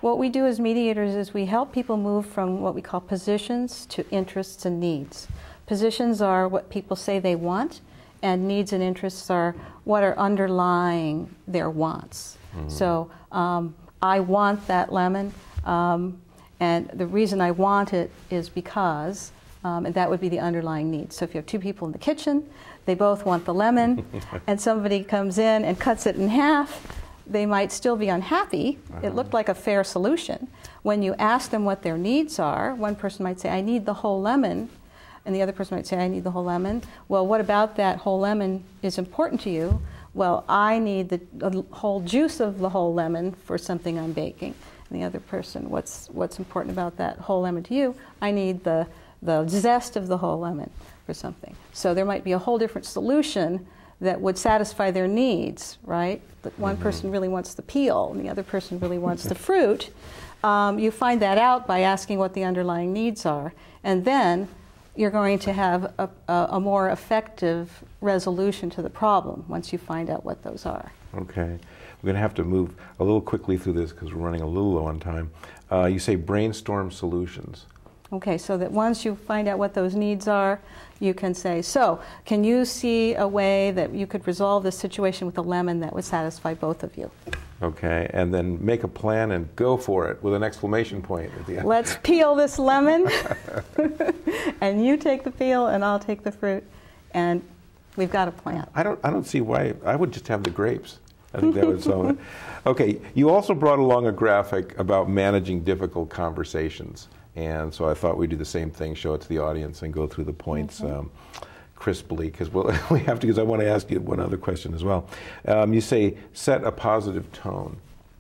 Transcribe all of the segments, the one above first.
What we do as mediators is we help people move from what we call positions to interests and needs. Positions are what people say they want, and needs and interests are what are underlying their wants. So I want that lemon, and the reason I want it is because, and that would be the underlying need. So if you have two people in the kitchen, they both want the lemon, and somebody comes in and cuts it in half, they might still be unhappy. It looked like a fair solution. When you ask them what their needs are, one person might say, I need the whole lemon, and the other person might say, I need the whole lemon. Well, what about that whole lemon is important to you? Well, I need the whole juice of the whole lemon for something I'm baking. And the other person, what's important about that whole lemon to you? I need the zest of the whole lemon for something. So there might be a whole different solution that would satisfy their needs, right? That one person really wants the peel and the other person really wants the fruit. You find that out by asking what the underlying needs are, and then you're going to have a more effective resolution to the problem once you find out what those are. Okay. We're going to have to move a little quickly through this because we're running a little low on time. You say brainstorm solutions. Okay, so that once you find out what those needs are, you can say, so can you see a way that you could resolve this situation with a lemon that would satisfy both of you? Okay, and then make a plan and go for it with an exclamation point at the end. Let's peel this lemon, and you take the peel and I'll take the fruit, and we've got a plan. I don't see why. I would just have the grapes. I think that would solve it. Okay, you also brought along a graphic about managing difficult conversations. And so I thought we'd do the same thing, show it to the audience and go through the points crisply, because we have to, because I want to ask you one other question as well. You say, set a positive tone.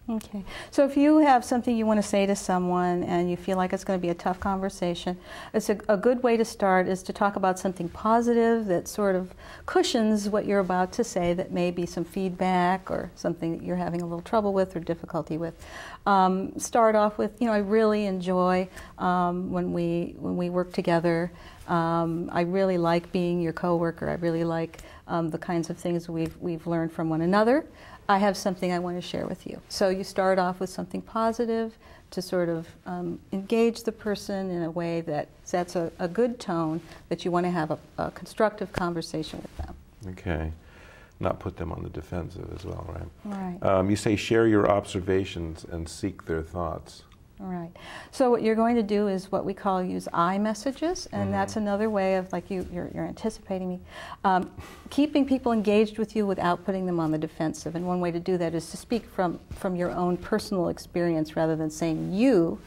Okay. So if you have something you want to say to someone and you feel like it's going to be a tough conversation, it's a good way to start is to talk about something positive that sort of cushions what you're about to say, that may be some feedback or something that you're having a little trouble with or difficulty with. Start off with, I really enjoy when we work together. I really like being your coworker. I really like the kinds of things we've learned from one another. I have something I want to share with you. So you start off with something positive to sort of engage the person in a way that sets a good tone, that you want to have a constructive conversation with them. Okay. Not put them on the defensive as well, right? Right. You say share your observations and seek their thoughts. Right. So what you're going to do is what we call use I messages, and that's another way of, like, you're anticipating me, keeping people engaged with you without putting them on the defensive. And one way to do that is to speak from your own personal experience rather than saying you.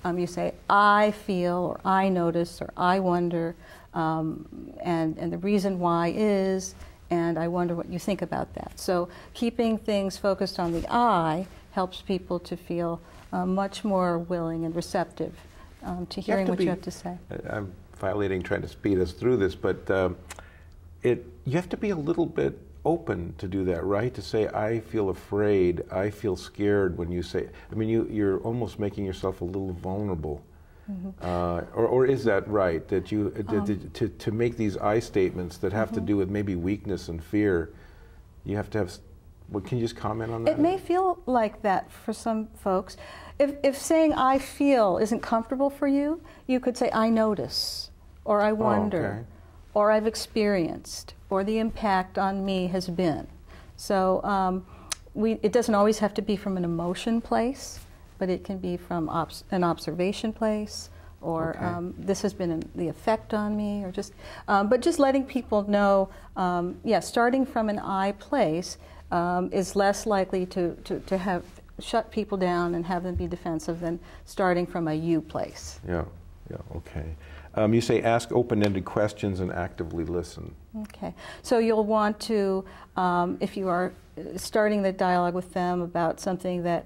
You say I feel, or I notice, or I wonder, and the reason why is, and I wonder what you think about that. So keeping things focused on the I helps people to feel much more willing and receptive to hearing what you have to say. I'm violating, trying to speed us through this, but you have to be a little bit open to do that, right? To say, I feel afraid, I feel scared when you say, I mean, you're almost making yourself a little vulnerable. Or is that right, that you, to make these I statements that have to do with maybe weakness and fear, you have to have, well, can you just comment on that? It may feel like that for some folks. If saying I feel isn't comfortable for you, you could say I notice, or I wonder, or I've experienced, or the impact on me has been. So it doesn't always have to be from an emotion place, but it can be from an observation place, or this has been the effect on me, or just, but just letting people know, starting from an I place is less likely to have shut people down and have them be defensive than starting from a you place. Yeah, okay. You say ask open-ended questions and actively listen. Okay, so you'll want to, if you are starting the dialogue with them about something that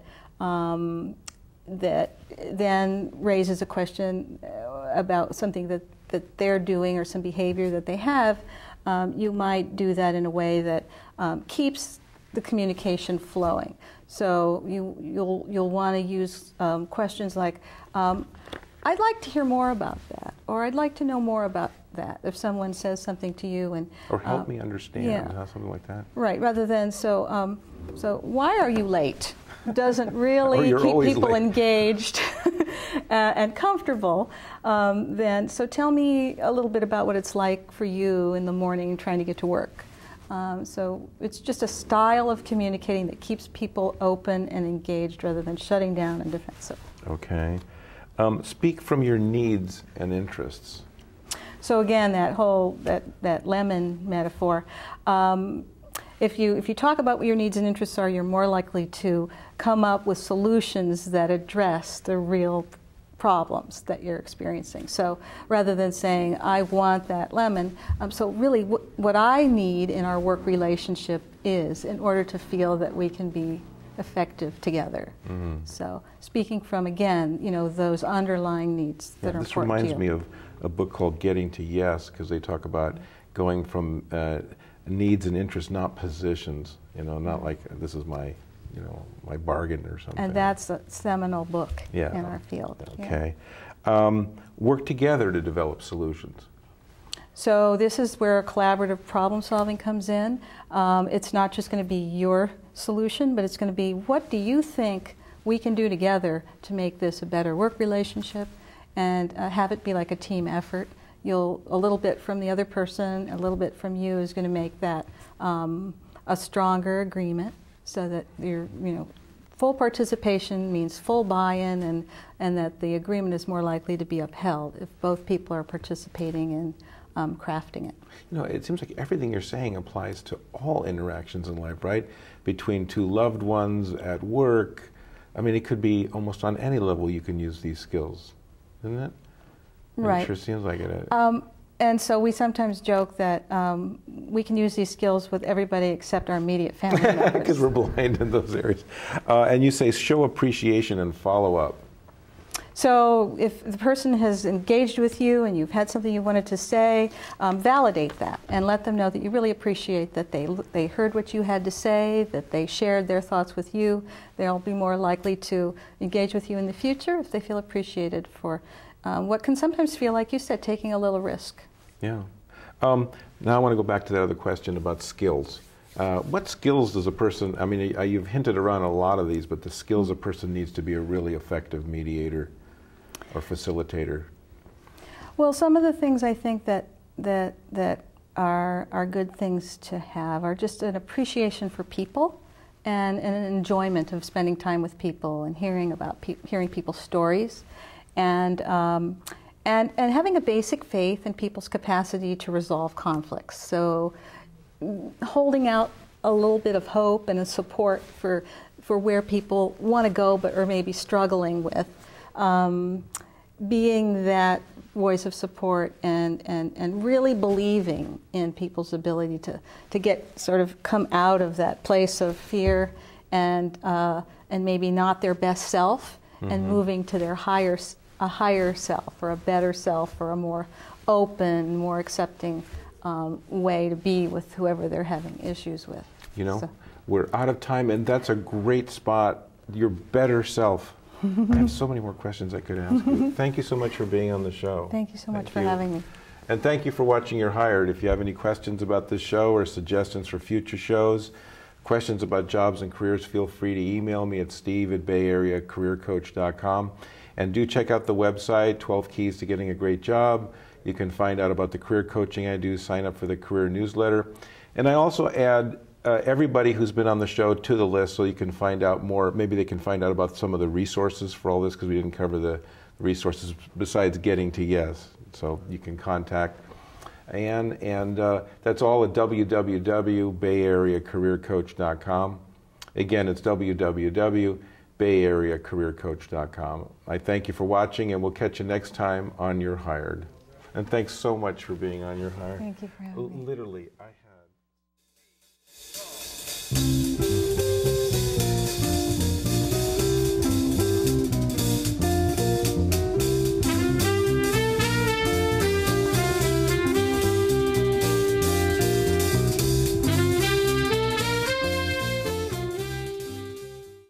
that then raises a question about something that they're doing or some behavior that they have, you might do that in a way that keeps the communication flowing. So you'll want to use questions like, I'd like to hear more about that, or I'd like to know more about that. If someone says something to you, and or help me understand, something like that. Right, rather than so why are you late? doesn't really you're keep always people late. engaged and comfortable, then so tell me a little bit about what it's like for you in the morning trying to get to work. So it's just a style of communicating that keeps people open and engaged rather than shutting down and defensive. Okay. Speak from your needs and interests. So again, that lemon metaphor. If you talk about what your needs and interests are, you're more likely to come up with solutions that address the real problems that you're experiencing. So rather than saying, I want that lemon, so really what I need in our work relationship is in order to feel that we can be effective together. Mm-hmm. So speaking from, again, those underlying needs that are important to you. This reminds me of a book called Getting to Yes, because they talk about going from needs and interests, not positions, not like this is my my bargain or something. And that's a seminal book in our field. Okay. Yeah. Work together to develop solutions. So this is where collaborative problem solving comes in. It's not just going to be your solution, but it's going to be, what do you think we can do together to make this a better work relationship, and have it be like a team effort. A little bit from the other person, a little bit from you is going to make that a stronger agreement, so that you're, full participation means full buy-in, and that the agreement is more likely to be upheld if both people are participating in crafting it. It seems like everything you're saying applies to all interactions in life, right? Between two loved ones, at work. I mean, it could be almost on any level you can use these skills, isn't it? Right. It sure seems like it. And so we sometimes joke that we can use these skills with everybody except our immediate family members. Because we're blind in those areas. And you say show appreciation and follow up. So if the person has engaged with you and you've had something you wanted to say, validate that and let them know that you really appreciate that they heard what you had to say, that they shared their thoughts with you. They'll be more likely to engage with you in the future if they feel appreciated for what can sometimes feel, like you said, taking a little risk. Yeah. Now I want to go back to that other question about skills. What skills does a person, I mean, you've hinted around a lot of these, but the skills a person needs to be a really effective mediator or facilitator? Well, some of the things I think that are good things to have are just an appreciation for people and an enjoyment of spending time with people and hearing people's stories, and having a basic faith in people's capacity to resolve conflicts. So holding out a little bit of hope and a support for where people want to go but are maybe struggling with. Being that voice of support and really believing in people's ability to come out of that place of fear and maybe not their best self, mm-hmm. and moving to a higher self or a better self or a more open, more accepting way to be with whoever they're having issues with. We're out of time, and that's a great spot. Your better self. I have so many more questions I could ask you. Thank you so much for being on the show. Thank you so much for having me. And thank you for watching You're Hired. If you have any questions about this show or suggestions for future shows, questions about jobs and careers, feel free to email me at steve@bayareacareercoach.com. And do check out the website, 12 Keys to Getting a Great Job. You can find out about the career coaching I do, sign up for the career newsletter. And I also add everybody who's been on the show to the list, so you can find out more. Maybe they can find out about some of the resources for all this, because we didn't cover the resources besides Getting to Yes. So you can contact Anne, and that's all at www.bayareacareercoach.com. Again, it's www.bayareacareercoach.com. I thank you for watching, and we'll catch you next time on You're Hired. And thanks so much for being on You're Hired. Thank you for having me. Literally, I had...